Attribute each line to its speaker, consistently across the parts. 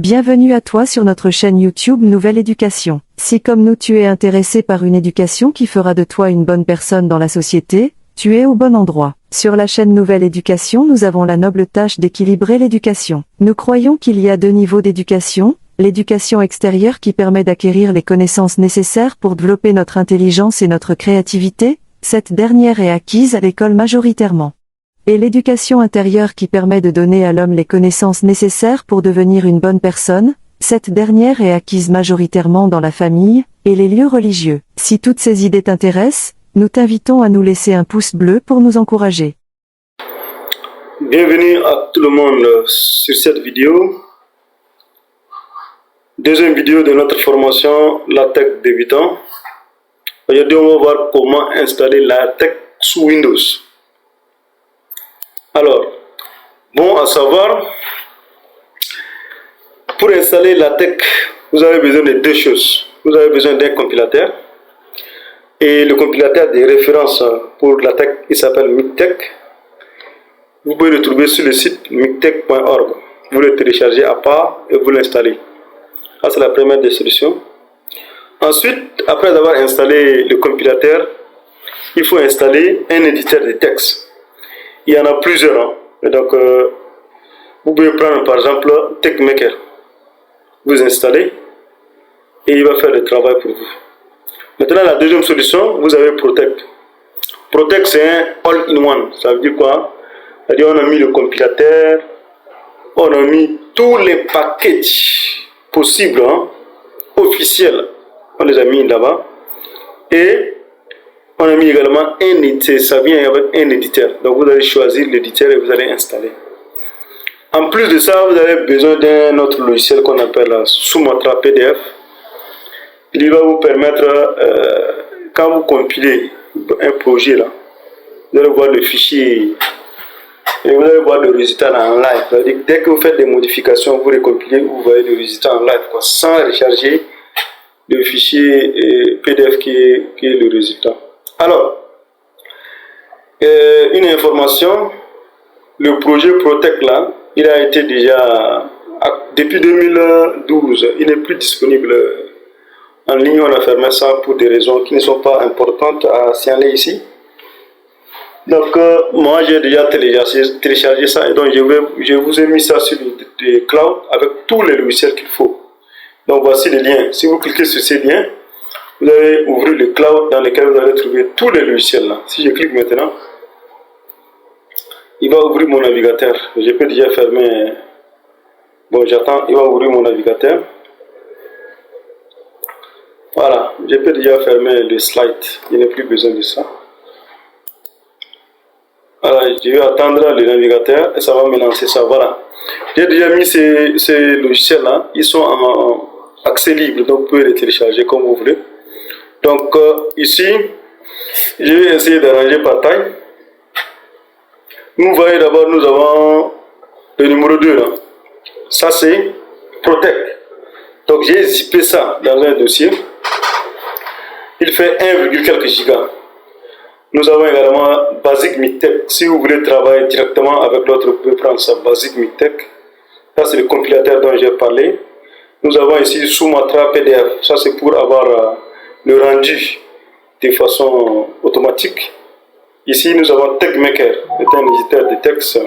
Speaker 1: Bienvenue à toi sur notre chaîne YouTube Nouvelle Éducation. Si comme nous tu es intéressé par une éducation qui fera de toi une bonne personne dans la société, tu es au bon endroit. Sur la chaîne Nouvelle Éducation, nous avons la noble tâche d'équilibrer l'éducation. Nous croyons qu'il y a deux niveaux d'éducation, l'éducation extérieure qui permet d'acquérir les connaissances nécessaires pour développer notre intelligence et notre créativité, cette dernière est acquise à l'école majoritairement. Et l'éducation intérieure qui permet de donner à l'homme les connaissances nécessaires pour devenir une bonne personne, cette dernière est acquise majoritairement dans la famille et les lieux religieux. Si toutes ces idées t'intéressent, nous t'invitons à nous laisser un pouce bleu pour nous encourager.
Speaker 2: Bienvenue à tout le monde sur cette vidéo. Deuxième vidéo de notre formation, la tech débutant. Aujourd'hui, on va voir comment installer la tech sous Windows. Alors, bon à savoir, pour installer la tech, vous avez besoin de deux choses. Vous avez besoin d'un compilateur. Et le compilateur de référence pour la tech, il s'appelle Mictech. Vous pouvez le trouver sur le site mictech.org. Vous le téléchargez à part et vous l'installez. Ça, c'est la première des solutions. Ensuite, après avoir installé le compilateur, il faut installer un éditeur de texte. Il y en a plusieurs. Hein. Et donc, vous pouvez prendre par exemple TechMaker. Vous installez et il va faire le travail pour vous. Maintenant, la deuxième solution, vous avez Protect. Protect, c'est un all-in-one. Ça veut dire quoi? C'est-à-dire on a mis le compilateur, on a mis tous les packages possibles, hein, officiels. On les a mis là-bas. Et on a mis également un éditeur. Ça vient avec un éditeur. Donc vous allez choisir l'éditeur et vous allez installer. En plus de ça, vous avez besoin d'un autre logiciel qu'on appelle Sumatra PDF. Il va vous permettre, quand vous compilez un projet là, vous allez voir le fichier et vous allez voir le résultat en live. C'est-à-dire, dès que vous faites des modifications, vous recompilez, vous voyez le résultat en live, quoi, sans recharger le fichier PDF qui est le résultat. Alors, une information, le projet Protect là, il a été déjà, depuis 2012, il n'est plus disponible en ligne. On a fermé ça pour des raisons qui ne sont pas importantes à signaler ici. Donc, moi j'ai déjà téléchargé ça et donc je vous ai mis ça sur le cloud avec tous les logiciels qu'il faut. Donc, voici les liens. Si vous cliquez sur ces liens, vous allez ouvrir le cloud dans lequel vous allez trouver tous les logiciels là. Si je clique maintenant, il va ouvrir mon navigateur. Je peux déjà fermer. Bon, j'attends, il va ouvrir mon navigateur. Voilà, je peux déjà fermer le slide. Je n'ai plus besoin de ça. Voilà, je vais attendre le navigateur et ça va me lancer ça. Voilà. J'ai déjà mis ces logiciels là. Ils sont en accès libre, donc vous pouvez les télécharger comme vous voulez. Donc ici, je vais essayer d'arranger par taille. Nous voyons d'abord, nous avons le numéro 2 là. Ça c'est Protect. Donc j'ai zippé ça dans un dossier. Il fait 1, quelques gigas. Nous avons également Basic Mictech. Si vous voulez travailler directement avec l'autre, vous pouvez prendre ça, Basic Mictech. Ça c'est le compilateur dont j'ai parlé. Nous avons ici Sumatra PDF. Ça c'est pour avoir le rendu de façon automatique. Ici nous avons TechMaker, c'est un éditeur de texte.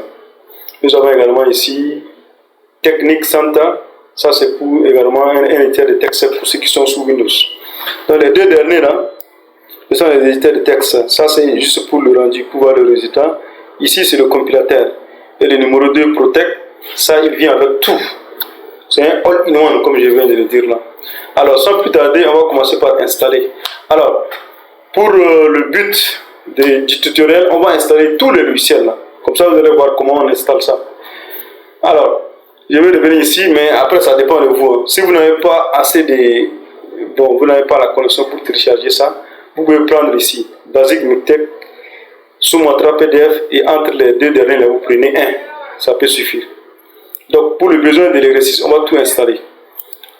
Speaker 2: Nous avons également ici Technic Santa. Ça c'est pour également un éditeur de texte pour ceux qui sont sous Windows. Donc les deux derniers là, ce sont les éditeurs de texte. Ça c'est juste pour le rendu, pour voir le résultat. Ici c'est le compilateur. Et le numéro 2 Protect, ça il vient avec tout. C'est un all-in-one comme je viens de le dire là. Alors sans plus tarder, on va commencer par installer. Alors, pour le but du tutoriel, on va installer tous les logiciels là. Comme ça vous allez voir comment on installe ça. Alors, je vais revenir ici, mais après ça dépend de vous. Si vous n'avez pas assez de... Bon, vous n'avez pas la connexion pour télécharger ça, vous pouvez prendre ici, Basic Mictech, Sumatra PDF, et entre les deux derniers, là, vous prenez un. Ça peut suffire. Donc, pour le besoin de l'exercice, on va tout installer.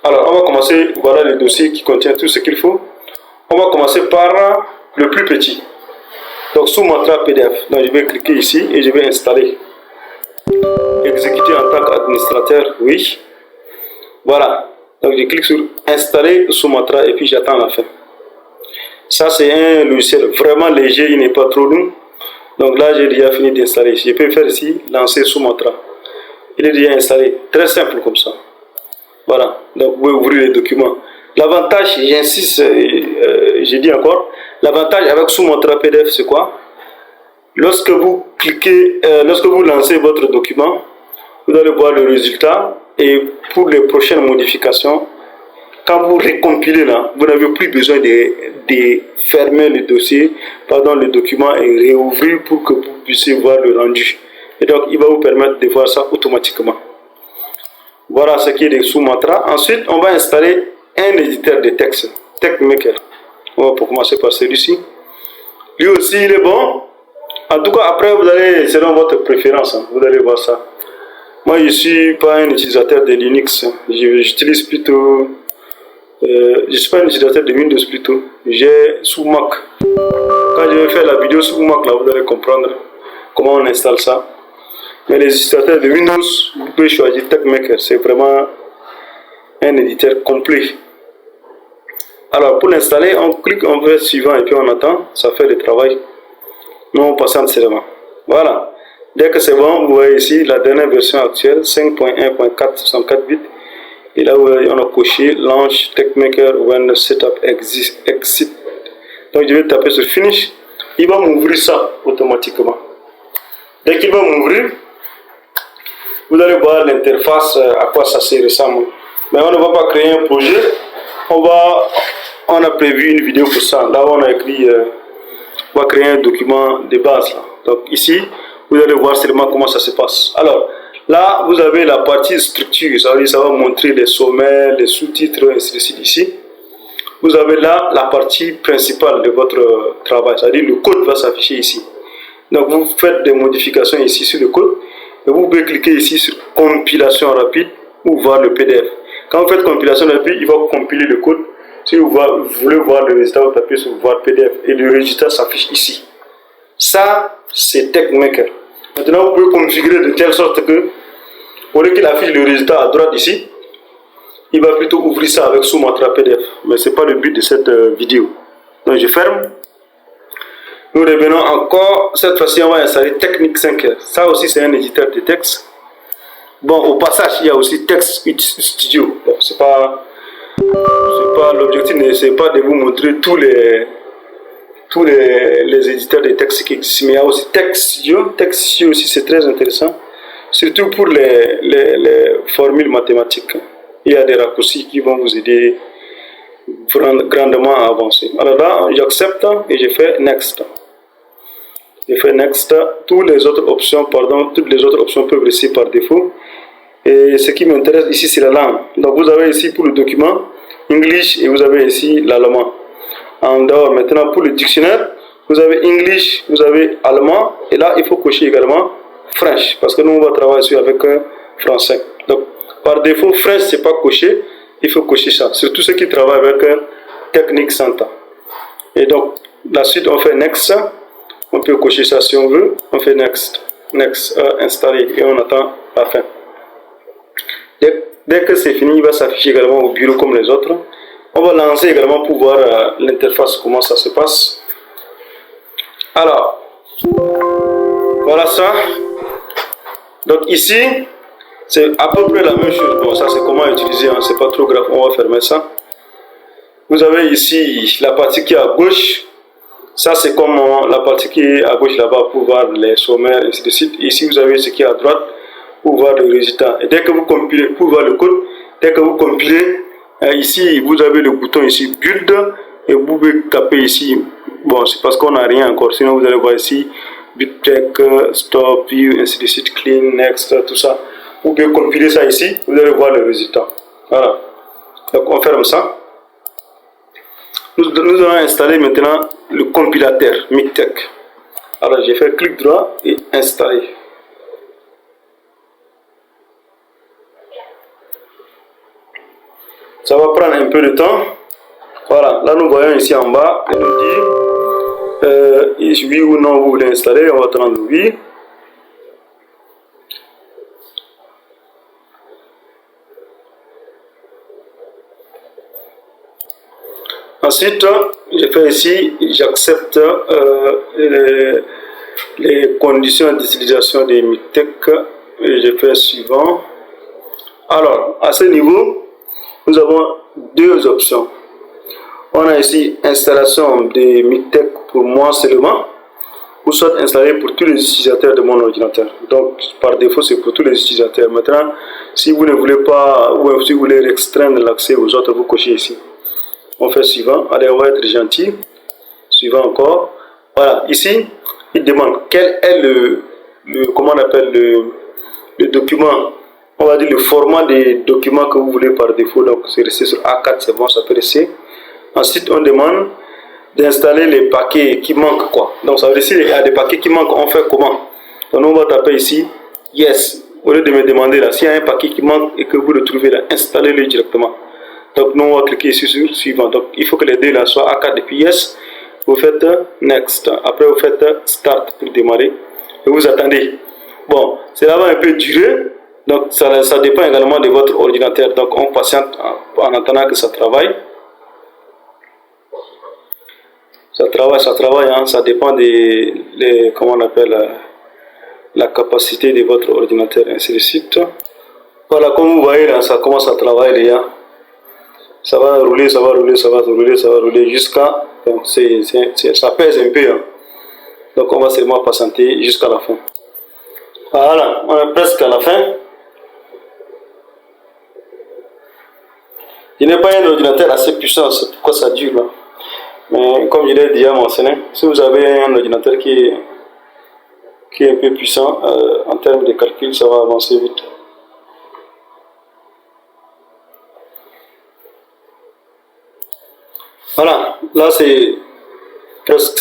Speaker 2: Alors, on va commencer, voilà le dossier qui contient tout ce qu'il faut. On va commencer par le plus petit. Donc, Sumatra PDF. Donc, je vais cliquer ici et je vais installer. Exécuter en tant qu'administrateur, oui. Voilà. Donc je clique sur installer Sumatra et puis j'attends la fin. Ça c'est un logiciel vraiment léger, il n'est pas trop long. Donc là j'ai déjà fini d'installer. Je peux faire ici lancer Sumatra. Il est déjà installé. Très simple comme ça. Voilà. Donc vous pouvez ouvrir les documents. L'avantage, j'insiste, je dis encore, l'avantage avec Sumatra PDF c'est quoi? Lorsque vous cliquez, lorsque vous lancez votre document, vous allez voir le résultat et pour les prochaines modifications, quand vous recompilez là, vous n'avez plus besoin de fermer le dossier, pardon, le document et réouvrir pour que vous puissiez voir le rendu. Et donc, il va vous permettre de voir ça automatiquement. Voilà ce qui est de Sumatra. Ensuite, on va installer un éditeur de texte, TextMaker. On va commencer par celui-ci. Lui aussi, il est bon. En tout cas, après, vous allez, selon votre préférence, hein, vous allez voir ça. Moi, je ne suis pas un utilisateur de Linux. J'utilise plutôt... je ne suis pas un utilisateur de Windows plutôt. J'ai sous Mac. Quand je vais faire la vidéo sous Mac, là, vous allez comprendre comment on installe ça. Mais les utilisateurs de Windows, vous pouvez choisir TextMaker. C'est vraiment un éditeur complet. Alors, pour l'installer, on clique, on fait suivant et puis on attend. Ça fait le travail. Nous, on patiente seulement. Voilà. Dès que c'est bon, vous voyez ici la dernière version actuelle, 5.1.4, 64 bits. Et là, on a coché Launch TextMaker when the setup exit. Donc, je vais taper sur Finish. Il va m'ouvrir ça automatiquement. Dès qu'il va m'ouvrir, vous allez voir l'interface, à quoi ça se ressemble. Mais on ne va pas créer un projet. On a prévu une vidéo pour ça. Là, on a écrit, on va créer un document de base. Là. Donc, ici, vous allez voir seulement comment ça se passe. Alors, là, vous avez la partie structure. Ça veut dire, ça va montrer les sommets, les sous-titres, ainsi de suite ici. Vous avez là la partie principale de votre travail. C'est-à-dire, le code va s'afficher ici. Donc, vous faites des modifications ici sur le code. Et vous pouvez cliquer ici sur compilation rapide ou voir le PDF. Quand vous faites compilation rapide, il va compiler le code. Si vous voulez voir le résultat, vous tapez sur voir PDF et le résultat s'affiche ici. Ça, c'est TextMaker. Maintenant, vous pouvez configurer de telle sorte que, au lieu qu'il affiche le résultat à droite ici, il va plutôt ouvrir ça avec Sumatra PDF. Mais ce n'est pas le but de cette vidéo. Donc, je ferme. Nous revenons encore. Cette fois-ci, on va installer Technic 5R. Ça aussi, c'est un éditeur de texte. Bon, au passage, il y a aussi Text Studio. Bon, c'est pas l'objectif, c'est pas de vous montrer tous les éditeurs de texte qui existent, mais il y a aussi Text Studio. Text Studio aussi, c'est très intéressant, surtout pour les formules mathématiques. Il y a des raccourcis qui vont vous aider grandement à avancer. Alors là, j'accepte et je fais Next. Je fais Next. Toutes les autres options peuvent rester par défaut. Et ce qui m'intéresse ici, c'est la langue. Donc vous avez ici pour le document English et vous avez ici l'allemand. En dehors, maintenant pour le dictionnaire, vous avez English, vous avez allemand. Et là, il faut cocher également French. Parce que nous, on va travailler ici avec français. Donc par défaut, French, c'est pas coché. Il faut cocher ça. Surtout ceux qui travaillent avec Technic 100 ans. Et donc, la suite, on fait Next. On peut cocher ça si on veut. On fait Next. Next, installer. Et on attend la fin. Dès que c'est fini, il va s'afficher également au bureau comme les autres. On va lancer également pour voir l'interface, comment ça se passe. Alors, voilà ça. Donc ici, c'est à peu près la même chose. Bon, ça c'est comment utiliser, hein. C'est pas trop grave, on va fermer ça. Vous avez ici la partie qui est à gauche. Ça c'est comme la partie qui est à gauche là-bas pour voir les sommets, ainsi de suite. Ici vous avez ce qui est à droite pour voir le résultat. Et dès que vous compilez, pour voir le code, dès que vous compilez, ici vous avez le bouton ici build et vous pouvez taper ici. Bon, c'est parce qu'on n'a rien encore, sinon vous allez voir ici BitTech, Stop, View, ainsi de suite, Clean, Next, tout ça. Vous pouvez compiler ça ici, vous allez voir le résultat. Voilà. Donc on ferme ça. Nous allons installer maintenant le compilateur MikTeX. Alors j'ai fait clic droit et installer. Ça va prendre un peu de temps. Voilà, là nous voyons ici en bas, il nous dit oui ou non vous voulez installer, on va prendre oui. Ensuite, je fais ici, j'accepte les conditions d'utilisation des Mictech et je fais suivant. Alors, à ce niveau, nous avons deux options. On a ici installation des Mictech pour moi seulement, ou soit installé pour tous les utilisateurs de mon ordinateur. Donc, par défaut, c'est pour tous les utilisateurs. Maintenant, si vous ne voulez pas, ou si vous voulez restreindre l'accès aux autres, vous cochez ici. On fait suivant. Allez, on va être gentil. Suivant encore. Voilà, ici, il demande quel est comment on appelle le document, on va dire le format des documents que vous voulez par défaut. Donc, c'est resté sur A4, c'est bon, ça peut rester. Ensuite, on demande d'installer les paquets qui manquent, quoi. Donc, ça veut dire s'il y a des paquets qui manquent, on fait comment? Donc, on va taper ici, yes. Au lieu de me demander là, s'il y a un paquet qui manque et que vous le trouvez là, installez-le directement. Donc, nous, on va cliquer ici sur suivant. Donc, il faut que les deux là soient A4 et puis yes. Vous faites next. Après, vous faites start pour démarrer. Et vous attendez. Bon, cela va un peu durer. Donc, ça dépend également de votre ordinateur. Donc, on patiente en attendant que ça travaille. Ça travaille, hein, ça dépend comment on appelle, la capacité de votre ordinateur, ainsi de suite. Voilà, comme vous voyez là, ça commence à travailler déjà. Ça va rouler, ça va rouler, ça va rouler, ça va rouler jusqu'à... Donc ça pèse un peu, hein. Donc on va seulement patienter jusqu'à la fin. Voilà, on est presque à la fin. Je n'ai pas un ordinateur assez puissant, c'est pourquoi ça dure là. Mais comme je l'ai déjà mentionné, si vous avez un ordinateur qui est un peu puissant, en termes de calcul, ça va avancer vite. Voilà, là c'est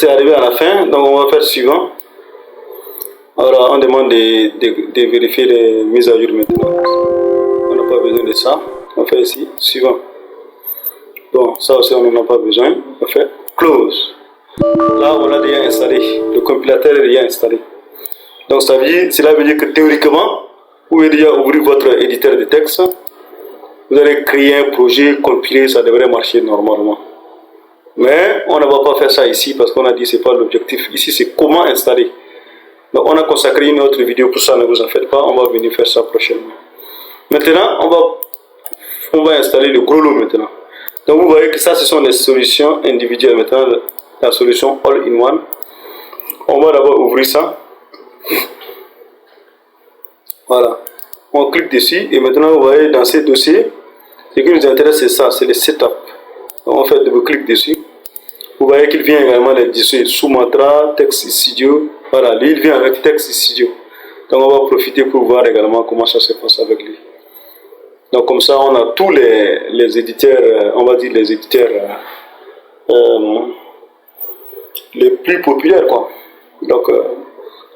Speaker 2: arrivé à la fin, donc on va faire suivant. Alors on demande de vérifier les mises à jour maintenant. On n'a pas besoin de ça. On fait ici, suivant. Bon, ça aussi on n'en a pas besoin. On fait close. Là on l'a déjà installé. Le compilateur est déjà installé. Donc cela veut dire que théoriquement, vous pouvez déjà ouvrir votre éditeur de texte. Vous allez créer un projet, compiler, ça devrait marcher normalement. Mais on ne va pas faire ça ici parce qu'on a dit que ce n'est pas l'objectif. Ici c'est comment installer. Donc on a consacré une autre vidéo pour ça, ne vous en faites pas, on va venir faire ça prochainement. Maintenant, on va installer le gros lot maintenant. Donc vous voyez que ça, ce sont les solutions individuelles. Maintenant, la solution all-in-one. On va d'abord ouvrir ça. Voilà. On clique dessus et maintenant vous voyez dans ces dossiers, ce qui nous intéresse c'est ça, c'est le setup. Donc on fait double-clic dessus. Vous voyez qu'il vient également les dossiers Sumatra, Text Studio. Voilà, lui il vient avec Text Studio. Donc on va profiter pour voir également comment ça se passe avec lui. Donc comme ça on a tous les éditeurs, on va dire les éditeurs les plus populaires quoi. Donc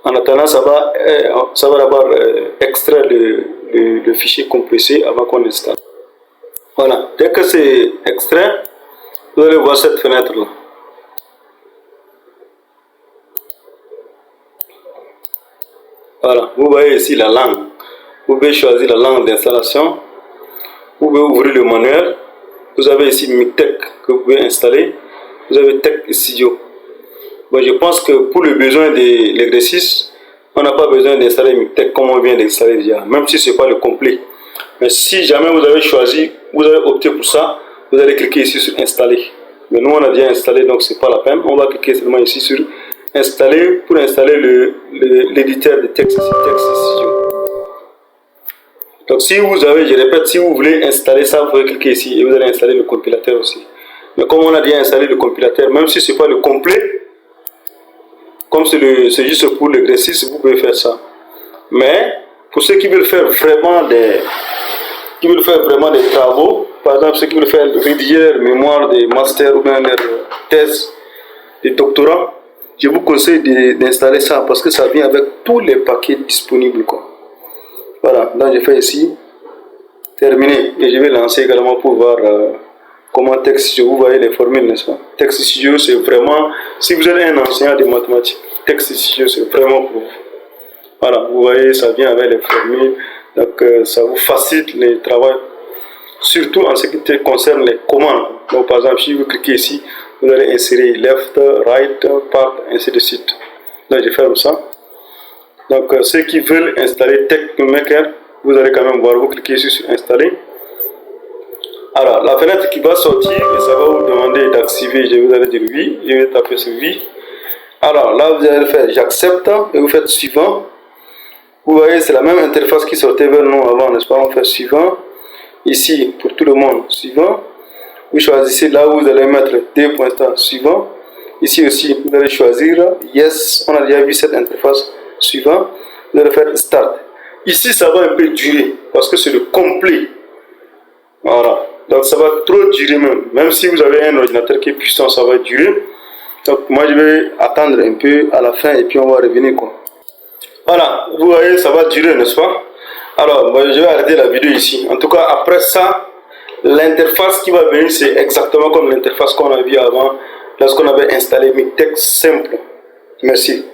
Speaker 2: en attendant ça va d'abord extraire le fichier compressé avant qu'on installe. Voilà, dès que c'est extrait, vous allez voir cette fenêtre là. Voilà, vous voyez ici la langue. Vous pouvez choisir la langue d'installation. Vous pouvez ouvrir le manuel. Vous avez ici Mictech que vous pouvez installer. Vous avez Text Studio. Bon, je pense que pour le besoin de l'exercice, on n'a pas besoin d'installer Mictech comme on vient d'installer déjà, même si ce n'est pas le complet. Mais si jamais vous avez choisi, vous avez opté pour ça, vous allez cliquer ici sur installer. Mais nous on a déjà installé, donc c'est pas la peine. On va cliquer seulement ici sur installer pour installer l'éditeur de texte Studio. Donc si vous avez, je répète, si vous voulez installer ça, vous pouvez cliquer ici et vous allez installer le compilateur aussi. Mais comme on a déjà installé le compilateur, même si ce n'est pas le complet, comme c'est juste pour l'exercice, vous pouvez faire ça. Mais pour ceux qui veulent faire vraiment des travaux, par exemple ceux qui veulent faire rédiger leur mémoire de master ou bien leur thèse de doctorat, je vous conseille d'installer ça parce que ça vient avec tous les paquets disponibles quoi. Voilà, donc je fais ici terminer et je vais lancer également pour voir comment Text Studio, vous voyez les formules, n'est-ce pas? Text Studio c'est vraiment, si vous êtes un enseignant de mathématiques, Text Studio c'est vraiment pour vous. Voilà, vous voyez ça vient avec les formules, donc ça vous facilite le travail. surtout en ce qui concerne les commandes. Donc par exemple, si vous cliquez ici, vous allez insérer left, right, part, ainsi de suite. Donc je ferme ça. Donc ceux qui veulent installer TechMaker, vous allez quand même voir, vous cliquez ici sur installer. Alors la fenêtre qui va sortir, ça va vous demander d'activer, je vous allez dire oui, je vais taper sur oui. Alors là vous allez faire j'accepte et vous faites suivant. Vous voyez c'est la même interface qui sortait vers nous avant, n'est-ce pas? On fait suivant. Ici pour tout le monde, suivant. Vous choisissez là où vous allez mettre deux points suivant. Ici aussi vous allez choisir yes, on a déjà vu cette interface, suivant. Vous allez faire start. Ici ça va un peu durer parce que c'est le complet. Voilà, donc ça va trop durer même si vous avez un ordinateur qui est puissant, ça va durer. Donc moi je vais attendre un peu à la fin et puis on va revenir quoi. Voilà, vous voyez ça va durer, n'est-ce pas? Alors je vais arrêter la vidéo ici. En tout cas après ça, l'interface qui va venir c'est exactement comme l'interface qu'on a vu avant lorsqu'on avait installé Mixtex simple. Merci.